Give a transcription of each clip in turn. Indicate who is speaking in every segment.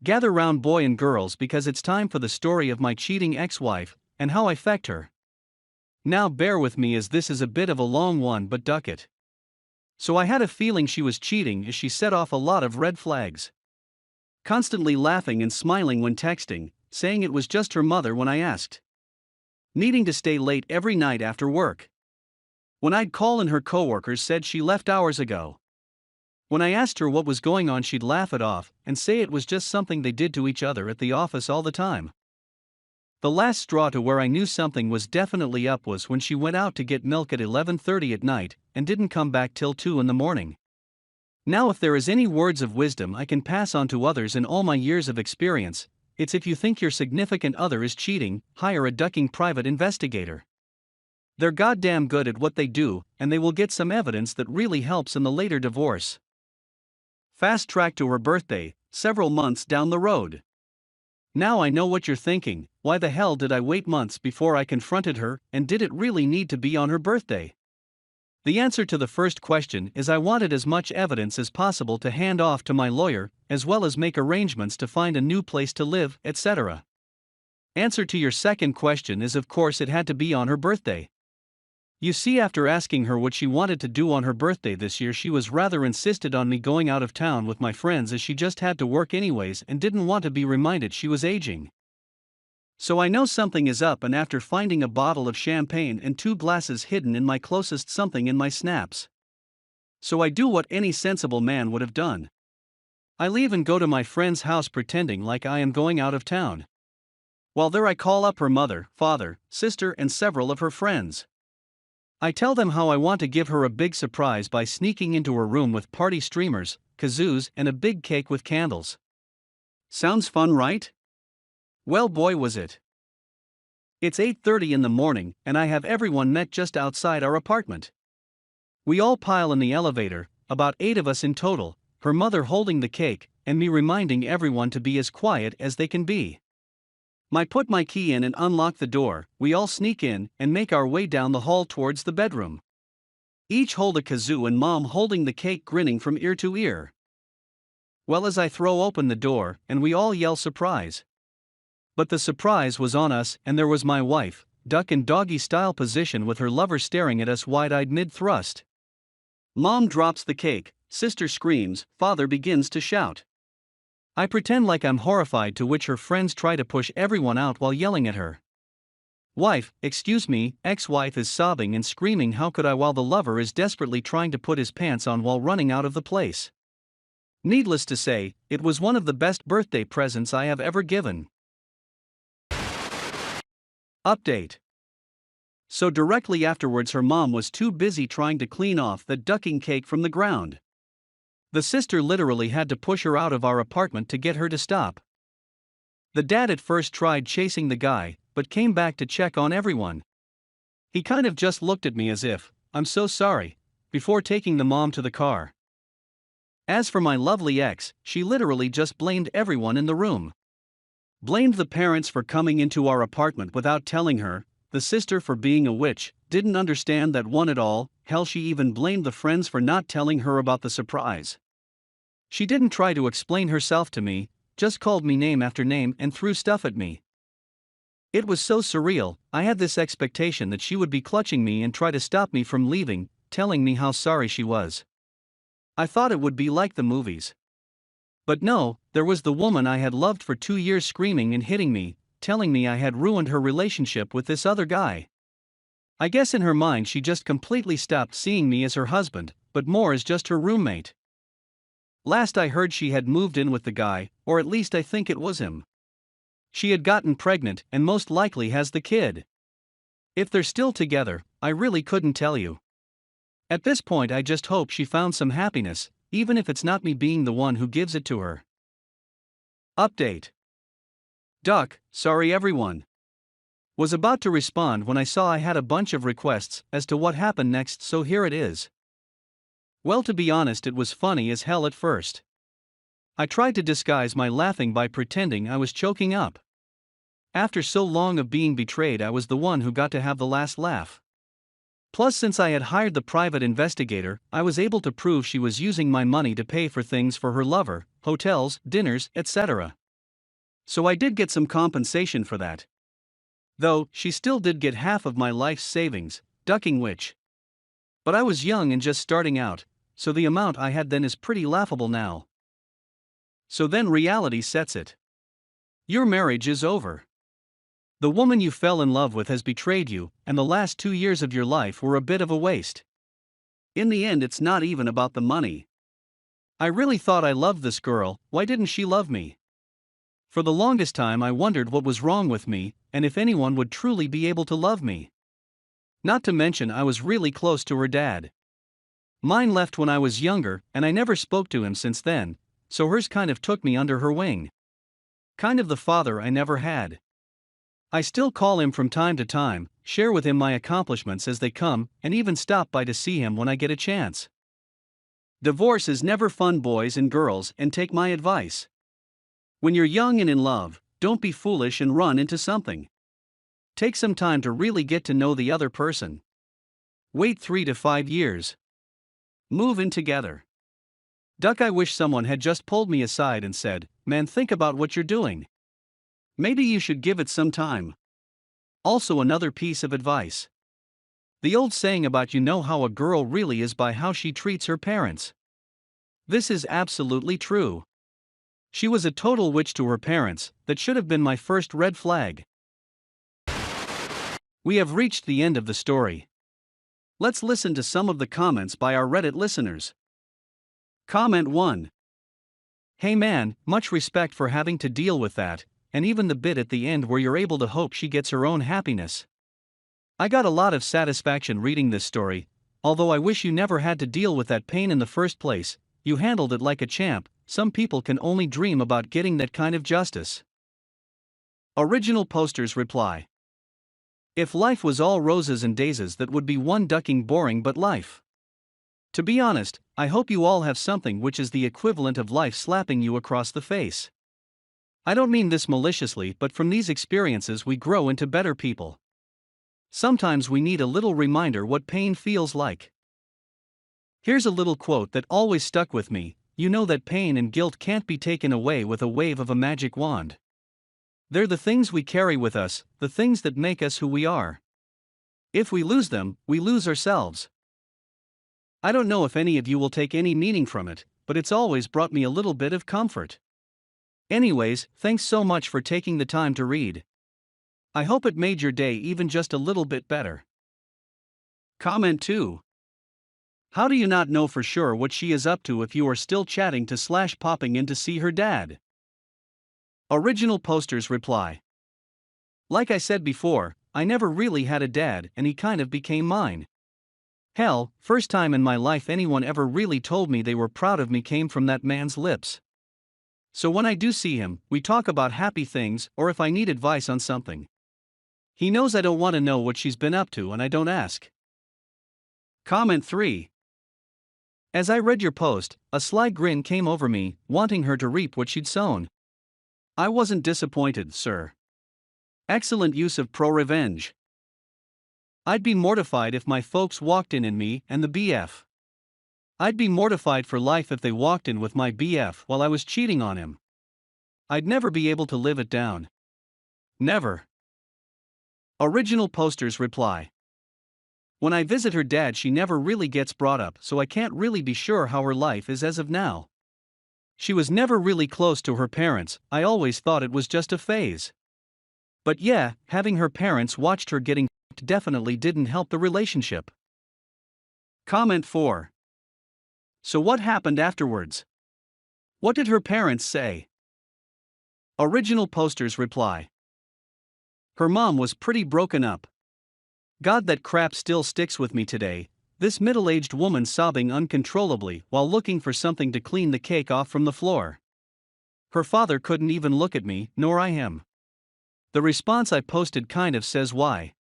Speaker 1: Gather round, boy and girls, because it's time for the story of my cheating ex-wife, and how I fecked her. Now bear with me as this is a bit of a long one, but duck it. So I had a feeling she was cheating as she set off a lot of red flags. Constantly laughing and smiling when texting, saying it was just her mother when I asked. Needing to stay late every night after work. When I'd call and her coworkers said she left hours ago. When I asked her what was going on, she'd laugh it off and say it was just something they did to each other at the office all the time. The last straw to where I knew something was definitely up was when she went out to get milk at 11:30 at night and didn't come back till 2 in the morning. Now, if there is any words of wisdom I can pass on to others in all my years of experience, it's if you think your significant other is cheating, hire a ducking private investigator. They're goddamn good at what they do, and they will get some evidence that really helps in the later divorce. Fast track to her birthday, several months down the road. Now I know what you're thinking: why the hell did I wait months before I confronted her, and did it really need to be on her birthday? The answer to the first question is I wanted as much evidence as possible to hand off to my lawyer, as well as make arrangements to find a new place to live, etc. Answer to your second question is, of course, it had to be on her birthday. You see, after asking her what she wanted to do on her birthday this year, she was rather insisted on me going out of town with my friends, as she just had to work anyways and didn't want to be reminded she was aging. So I know something is up, and after finding a bottle of champagne and 2 glasses hidden in my closest something in my snaps. So I do what any sensible man would have done. I leave and go to my friend's house pretending like I am going out of town. While there I call up her mother, father, sister and several of her friends. I tell them how I want to give her a big surprise by sneaking into her room with party streamers, kazoos and a big cake with candles. Sounds fun, right? Well, boy, was it. It's 8:30 in the morning, and I have everyone met just outside our apartment. We all pile in the elevator, about 8 of us in total, her mother holding the cake, and me reminding everyone to be as quiet as they can be. Put my key in and unlock the door, we all sneak in and make our way down the hall towards the bedroom. Each hold a kazoo, and mom holding the cake, grinning from ear to ear. Well, as I throw open the door, and we all yell surprise. But the surprise was on us, and there was my wife, duck and doggy style position with her lover staring at us wide-eyed mid-thrust. Mom drops the cake, sister screams, father begins to shout. I pretend like I'm horrified, to which her friends try to push everyone out while yelling at her. Wife, excuse me, ex-wife is sobbing and screaming how could I, while the lover is desperately trying to put his pants on while running out of the place. Needless to say, it was one of the best birthday presents I have ever given. Update. So directly afterwards her mom was too busy trying to clean off that ducking cake from the ground. The sister literally had to push her out of our apartment to get her to stop. The dad at first tried chasing the guy, but came back to check on everyone. He kind of just looked at me as if, I'm so sorry, before taking the mom to the car. As for my lovely ex, she literally just blamed everyone in the room. Blamed the parents for coming into our apartment without telling her, the sister for being a witch, didn't understand that one at all, hell, she even blamed the friends for not telling her about the surprise. She didn't try to explain herself to me, just called me name after name and threw stuff at me. It was so surreal. I had this expectation that she would be clutching me and try to stop me from leaving, telling me how sorry she was. I thought it would be like the movies. But no, there was the woman I had loved for 2 years screaming and hitting me, telling me I had ruined her relationship with this other guy. I guess in her mind she just completely stopped seeing me as her husband, but more as just her roommate. Last I heard, she had moved in with the guy, or at least I think it was him. She had gotten pregnant and most likely has the kid. If they're still together, I really couldn't tell you. At this point I just hope she found some happiness, even if it's not me being the one who gives it to her. Update. Duck, sorry everyone. Was about to respond when I saw I had a bunch of requests as to what happened next, so here it is. Well, to be honest, it was funny as hell at first. I tried to disguise my laughing by pretending I was choking up. After so long of being betrayed, I was the one who got to have the last laugh. Plus, since I had hired the private investigator, I was able to prove she was using my money to pay for things for her lover, hotels, dinners, etc. So I did get some compensation for that. Though, she still did get half of my life's savings, ducking which. But I was young and just starting out, so the amount I had then is pretty laughable now. So then reality sets it. Your marriage is over. The woman you fell in love with has betrayed you, and the last 2 years of your life were a bit of a waste. In the end, it's not even about the money. I really thought I loved this girl, why didn't she love me? For the longest time I wondered what was wrong with me, and if anyone would truly be able to love me. Not to mention I was really close to her dad. Mine left when I was younger, and I never spoke to him since then, so hers kind of took me under her wing. Kind of the father I never had. I still call him from time to time, share with him my accomplishments as they come, and even stop by to see him when I get a chance. Divorce is never fun, boys and girls, and take my advice. When you're young and in love, don't be foolish and run into something. Take some time to really get to know the other person. Wait 3 to 5 years. Move in together. I wish someone had just pulled me aside and said, "Man, think about what you're doing. Maybe you should give it some time." Also, another piece of advice. The old saying about you know how a girl really is by how she treats her parents. This is absolutely true. She was a total witch to her parents, that should have been my first red flag. We have reached the end of the story. Let's listen to some of the comments by our Reddit listeners. Comment 1. Hey man, much respect for having to deal with that, and even the bit at the end where you're able to hope she gets her own happiness. I got a lot of satisfaction reading this story, although I wish you never had to deal with that pain in the first place. You handled it like a champ. Some people can only dream about getting that kind of justice. Original posters reply. If life was all roses and daisies, that would be one ducking boring but life. To be honest, I hope you all have something which is the equivalent of life slapping you across the face. I don't mean this maliciously, but from these experiences we grow into better people. Sometimes we need a little reminder what pain feels like. Here's a little quote that always stuck with me. You know that pain and guilt can't be taken away with a wave of a magic wand. They're the things we carry with us, the things that make us who we are. If we lose them, we lose ourselves. I don't know if any of you will take any meaning from it, but it's always brought me a little bit of comfort. Anyways, thanks so much for taking the time to read. I hope it made your day even just a little bit better. Comment 2. How do you not know for sure what she is up to if you are still chatting to / popping in to see her dad? Original posters reply. Like I said before, I never really had a dad and he kind of became mine. Hell, first time in my life anyone ever really told me they were proud of me came from that man's lips. So when I do see him, we talk about happy things or if I need advice on something. He knows I don't want to know what she's been up to and I don't ask. Comment 3. As I read your post, a sly grin came over me, wanting her to reap what she'd sown. I wasn't disappointed, sir. Excellent use of pro-revenge. I'd be mortified if my folks walked in me and the BF. I'd be mortified for life if they walked in with my BF while I was cheating on him. I'd never be able to live it down. Never. Original posters reply. When I visit her dad, she never really gets brought up, so I can't really be sure how her life is as of now. She was never really close to her parents, I always thought it was just a phase. But yeah, having her parents watched her getting f***ed definitely didn't help the relationship. Comment 4. So what happened afterwards? What did her parents say? Original posters reply. Her mom was pretty broken up. God, that crap still sticks with me today. This middle-aged woman sobbing uncontrollably while looking for something to clean the cake off from the floor. Her father couldn't even look at me, nor I him. The response I posted kind of says why.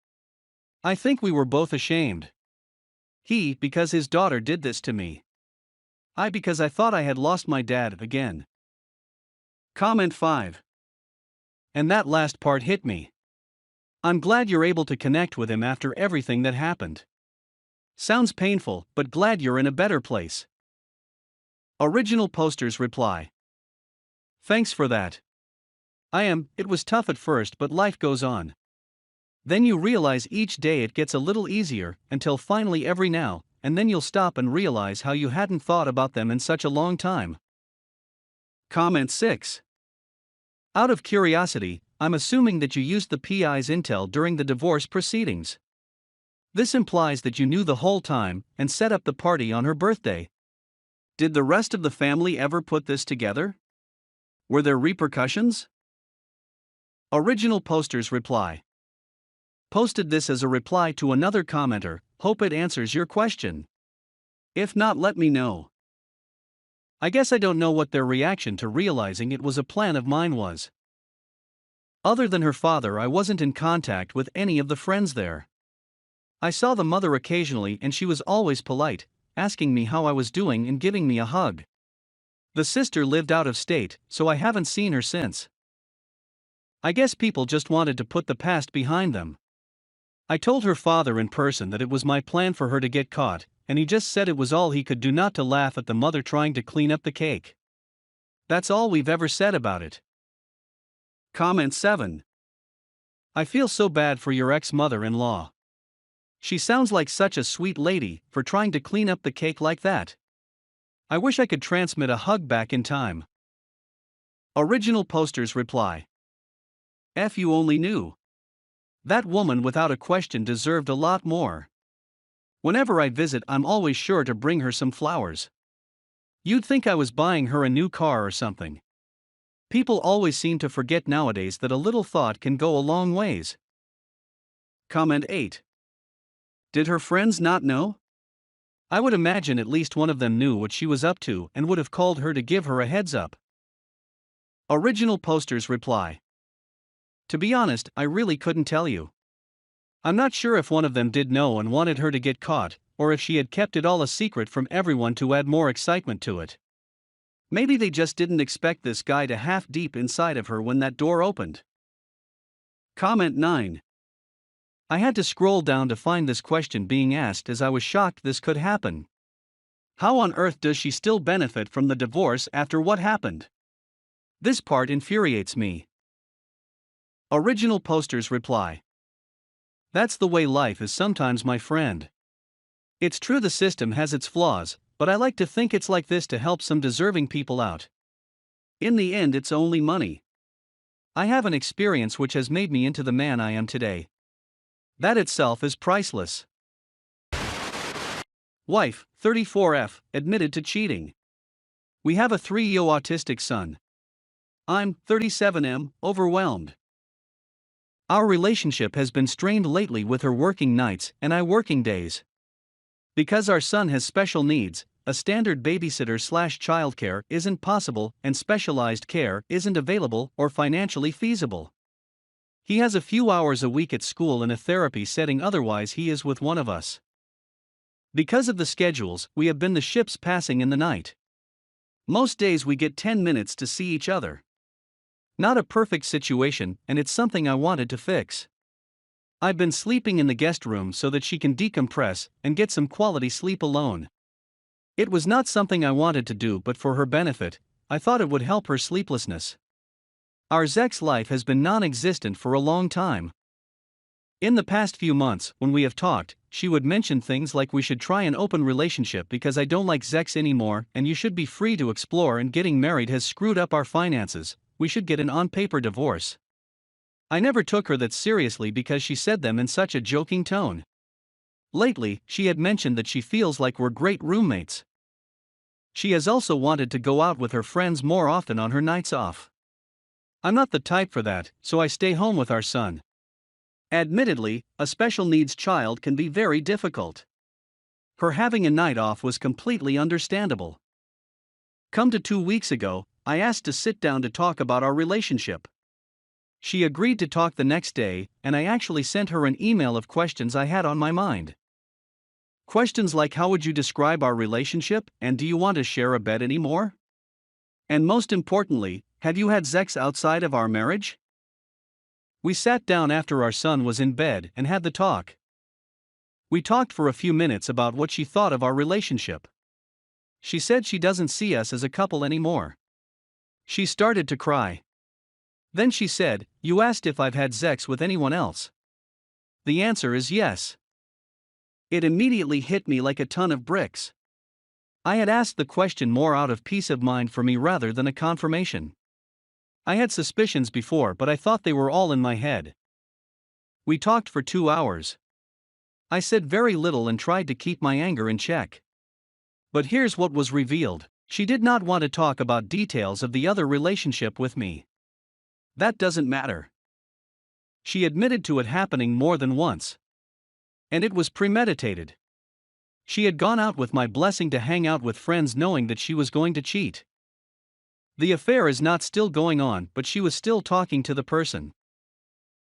Speaker 1: I think we were both ashamed. He, because his daughter did this to me. I, because I thought I had lost my dad again. Comment 5. And that last part hit me. I'm glad you're able to connect with him after everything that happened. Sounds painful, but glad you're in a better place. Original posters reply. Thanks for that. It was tough at first, but life goes on. Then you realize each day it gets a little easier, until finally every now and then you'll stop and realize how you hadn't thought about them in such a long time. Comment 6. Out of curiosity, I'm assuming that you used the PI's intel during the divorce proceedings. This implies that you knew the whole time and set up the party on her birthday. Did the rest of the family ever put this together? Were there repercussions? Original posters reply. Posted this as a reply to another commenter. Hope it answers your question. If not, let me know. I guess I don't know what their reaction to realizing it was a plan of mine was. Other than her father, I wasn't in contact with any of the friends there. I saw the mother occasionally and she was always polite, asking me how I was doing and giving me a hug. The sister lived out of state, so I haven't seen her since. I guess people just wanted to put the past behind them. I told her father in person that it was my plan for her to get caught, and he just said it was all he could do not to laugh at the mother trying to clean up the cake. That's all we've ever said about it. Comment 7. I feel so bad for your ex-mother-in-law. She sounds like such a sweet lady for trying to clean up the cake like that. I wish I could transmit a hug back in time. Original posters reply. If you only knew. That woman without a question deserved a lot more. Whenever I visit, I'm always sure to bring her some flowers. You'd think I was buying her a new car or something. People always seem to forget nowadays that a little thought can go a long ways. Comment 8. Did her friends not know? I would imagine at least one of them knew what she was up to and would have called her to give her a heads up. Original posters reply. To be honest, I really couldn't tell you. I'm not sure if one of them did know and wanted her to get caught, or if she had kept it all a secret from everyone to add more excitement to it. Maybe they just didn't expect this guy to half deep inside of her when that door opened. Comment 9. I had to scroll down to find this question being asked as I was shocked this could happen. How on earth does she still benefit from the divorce after what happened? This part infuriates me. Original posters reply. That's the way life is sometimes, my friend. It's true the system has its flaws, but I like to think it's like this to help some deserving people out. In the end, it's only money. I have an experience which has made me into the man I am today. That itself is priceless. Wife, 34F, admitted to cheating. We have a 3-year autistic son. I'm, 37M, overwhelmed. Our relationship has been strained lately with her working nights and I working days. Because our son has special needs, a standard babysitter/childcare isn't possible and specialized care isn't available or financially feasible. He has a few hours a week at school in a therapy setting, otherwise he is with one of us. Because of the schedules, we have been the ships passing in the night. Most days we get 10 minutes to see each other. Not a perfect situation, and it's something I wanted to fix. I've been sleeping in the guest room so that she can decompress and get some quality sleep alone. It was not something I wanted to do, but for her benefit, I thought it would help her sleeplessness. Our sex life has been non-existent for a long time. In the past few months, when we have talked, she would mention things like we should try an open relationship because I don't like sex anymore and you should be free to explore, and getting married has screwed up our finances, we should get an on-paper divorce. I never took her that seriously because she said them in such a joking tone. Lately, she had mentioned that she feels like we're great roommates. She has also wanted to go out with her friends more often on her nights off. I'm not the type for that, so I stay home with our son. Admittedly, a special needs child can be very difficult. Her having a night off was completely understandable. Come to 2 weeks ago, I asked to sit down to talk about our relationship. She agreed to talk the next day, and I actually sent her an email of questions I had on my mind. Questions like, how would you describe our relationship, and do you want to share a bed anymore? And most importantly, have you had sex outside of our marriage? We sat down after our son was in bed and had the talk. We talked for a few minutes about what she thought of our relationship. She said she doesn't see us as a couple anymore. She started to cry. Then she said, "You asked if I've had sex with anyone else. The answer is yes." It immediately hit me like a ton of bricks. I had asked the question more out of peace of mind for me rather than a confirmation. I had suspicions before, but I thought they were all in my head. We talked for 2 hours. I said very little and tried to keep my anger in check. But here's what was revealed: she did not want to talk about details of the other relationship with me. That doesn't matter. She admitted to it happening more than once. And it was premeditated. She had gone out with my blessing to hang out with friends knowing that she was going to cheat. The affair is not still going on, but she was still talking to the person.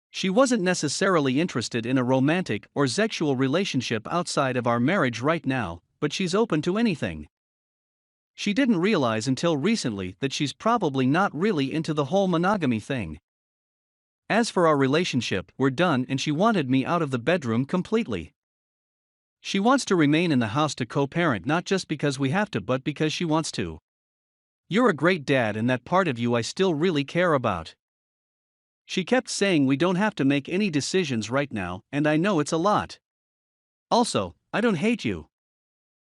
Speaker 1: She wasn't necessarily interested in a romantic or sexual relationship outside of our marriage right now, but she's open to anything. She didn't realize until recently that she's probably not really into the whole monogamy thing. As for our relationship, we're done, and she wanted me out of the bedroom completely. She wants to remain in the house to co-parent, not just because we have to, but because she wants to. You're a great dad, and that part of you I still really care about. She kept saying we don't have to make any decisions right now, and I know it's a lot. Also, I don't hate you.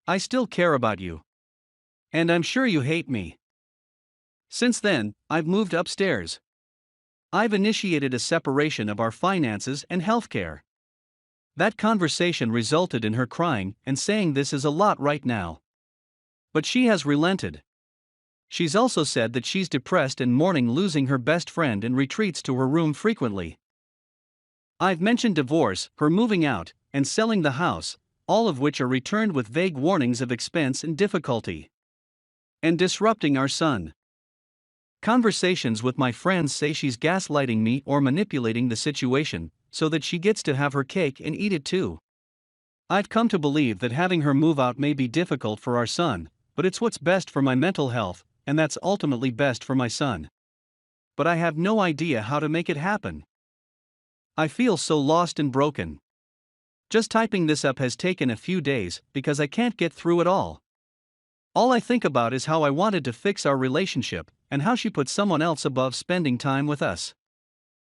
Speaker 1: I still care about you. And I'm sure you hate me. Since then, I've moved upstairs. I've initiated a separation of our finances and healthcare. That conversation resulted in her crying and saying this is a lot right now. But she has relented. She's also said that she's depressed and mourning losing her best friend and retreats to her room frequently. I've mentioned divorce, her moving out, and selling the house, all of which are returned with vague warnings of expense and difficulty. And disrupting our son. Conversations with my friends say she's gaslighting me or manipulating the situation, so that she gets to have her cake and eat it too. I've come to believe that having her move out may be difficult for our son, but it's what's best for my mental health, and that's ultimately best for my son. But I have no idea how to make it happen. I feel so lost and broken. Just typing this up has taken a few days because I can't get through it all. All I think about is how I wanted to fix our relationship, and how she put someone else above spending time with us.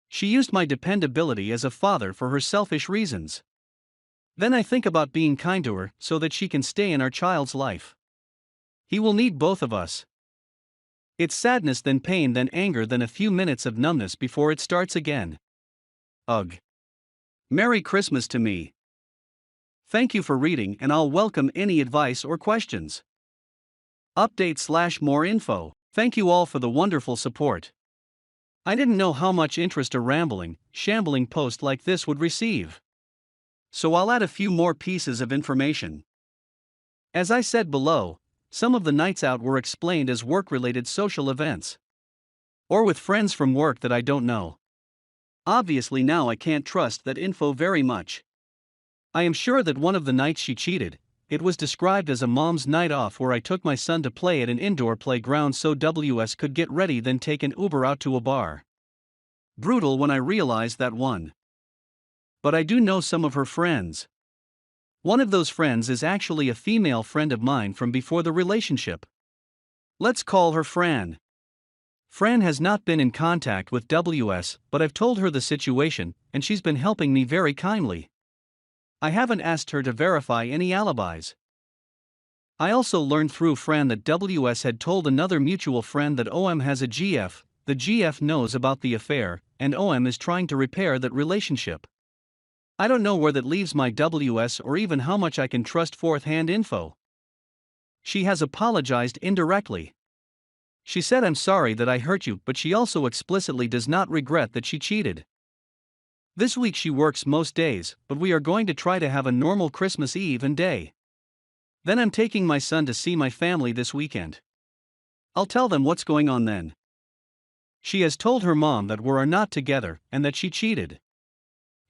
Speaker 1: She used my dependability as a father for her selfish reasons. Then I think about being kind to her so that she can stay in our child's life. He will need both of us. It's sadness, then pain, then anger, then a few minutes of numbness before it starts again. Ugh. Merry Christmas to me. Thank you for reading, and I'll welcome any advice or questions. Update/more info. Thank you all for the wonderful support. I didn't know how much interest a rambling, shambling post like this would receive. So I'll add a few more pieces of information. As I said below, some of the nights out were explained as work-related social events. Or with friends from work that I don't know. Obviously now I can't trust that info very much. I am sure that one of the nights she cheated, it was described as a mom's night off where I took my son to play at an indoor playground so WS could get ready, then take an Uber out to a bar. Brutal when I realized that one. But I do know some of her friends. One of those friends is actually a female friend of mine from before the relationship. Let's call her Fran. Fran has not been in contact with WS, but I've told her the situation, and she's been helping me very kindly. I haven't asked her to verify any alibis. I also learned through Fran that WS had told another mutual friend that OM has a GF, the GF knows about the affair, and OM is trying to repair that relationship. I don't know where that leaves my WS or even how much I can trust fourth-hand info. She has apologized indirectly. She said, "I'm sorry that I hurt you," but she also explicitly does not regret that she cheated. This week she works most days, but we are going to try to have a normal Christmas Eve and day. Then I'm taking my son to see my family this weekend. I'll tell them what's going on then. She has told her mom that we're not together and that she cheated.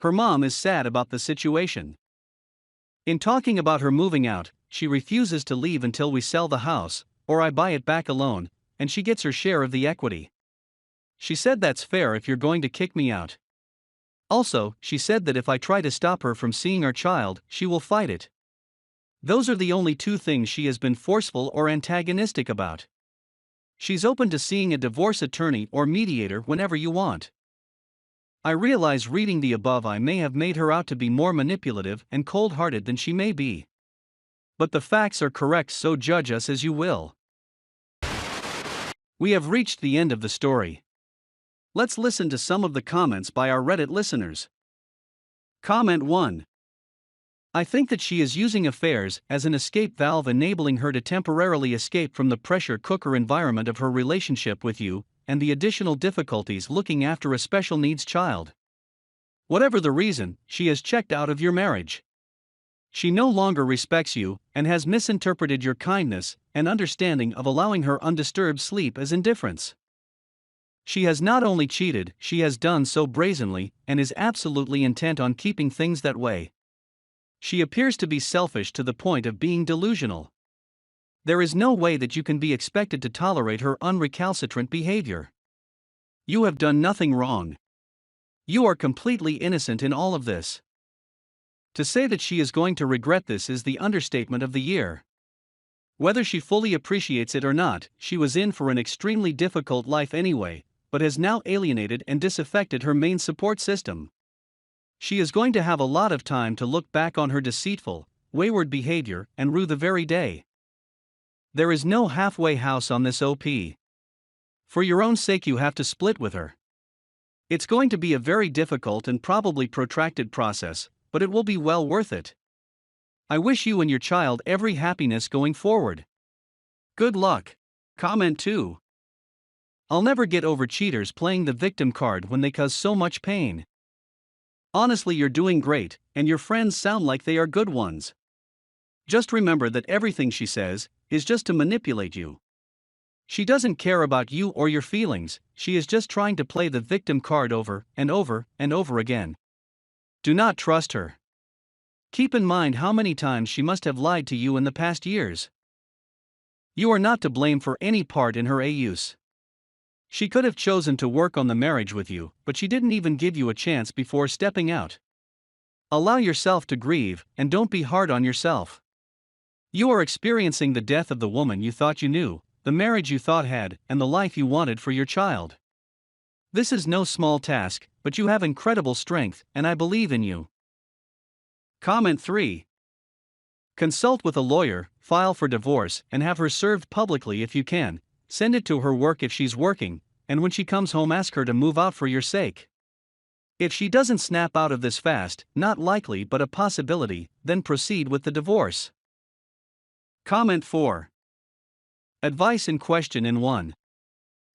Speaker 1: Her mom is sad about the situation. In talking about her moving out, she refuses to leave until we sell the house, or I buy it back alone, and she gets her share of the equity. She said that's fair if you're going to kick me out. Also, she said that if I try to stop her from seeing our child, she will fight it. Those are the only two things she has been forceful or antagonistic about. She's open to seeing a divorce attorney or mediator whenever you want. I realize reading the above I may have made her out to be more manipulative and cold-hearted than she may be. But the facts are correct, so judge us as you will. We have reached the end of the story. Let's listen to some of the comments by our Reddit listeners. Comment 1. I think that she is using affairs as an escape valve, enabling her to temporarily escape from the pressure cooker environment of her relationship with you, and the additional difficulties looking after a special needs child. Whatever the reason, she has checked out of your marriage. She no longer respects you, and has misinterpreted your kindness and understanding of allowing her undisturbed sleep as indifference. She has not only cheated, she has done so brazenly, and is absolutely intent on keeping things that way. She appears to be selfish to the point of being delusional. There is no way that you can be expected to tolerate her unrecalcitrant behavior. You have done nothing wrong. You are completely innocent in all of this. To say that she is going to regret this is the understatement of the year. Whether she fully appreciates it or not, she was in for an extremely difficult life anyway, but has now alienated and disaffected her main support system. She is going to have a lot of time to look back on her deceitful, wayward behavior and rue the very day. There is no halfway house on this OP. For your own sake, you have to split with her. It's going to be a very difficult and probably protracted process, but it will be well worth it. I wish you and your child every happiness going forward. Good luck. Comment 2. I'll never get over cheaters playing the victim card when they cause so much pain. Honestly, you're doing great, and your friends sound like they are good ones. Just remember that everything she says is just to manipulate you. She doesn't care about you or your feelings, she is just trying to play the victim card over and over and over again. Do not trust her. Keep in mind how many times she must have lied to you in the past years. You are not to blame for any part in her use. She could have chosen to work on the marriage with you, but she didn't even give you a chance before stepping out. Allow yourself to grieve, and don't be hard on yourself. You are experiencing the death of the woman you thought you knew, the marriage you thought had, and the life you wanted for your child. This is no small task, but you have incredible strength, and I believe in you. Comment 3. Consult with a lawyer, file for divorce, and have her served publicly if you can. Send it to her work if she's working, and when she comes home, ask her to move out for your sake. If she doesn't snap out of this fast, not likely but a possibility, then proceed with the divorce. Comment 4. Advice and question in 1.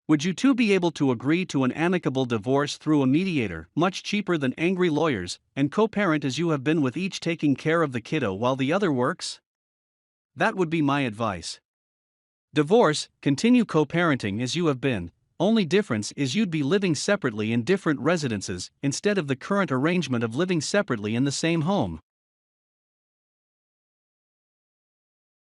Speaker 1: Would you two be able to agree to an amicable divorce through a mediator, much cheaper than angry lawyers, and co-parent as you have been with each taking care of the kiddo while the other works? That would be my advice. Divorce, continue co-parenting as you have been, only difference is you'd be living separately in different residences instead of the current arrangement of living separately in the same home.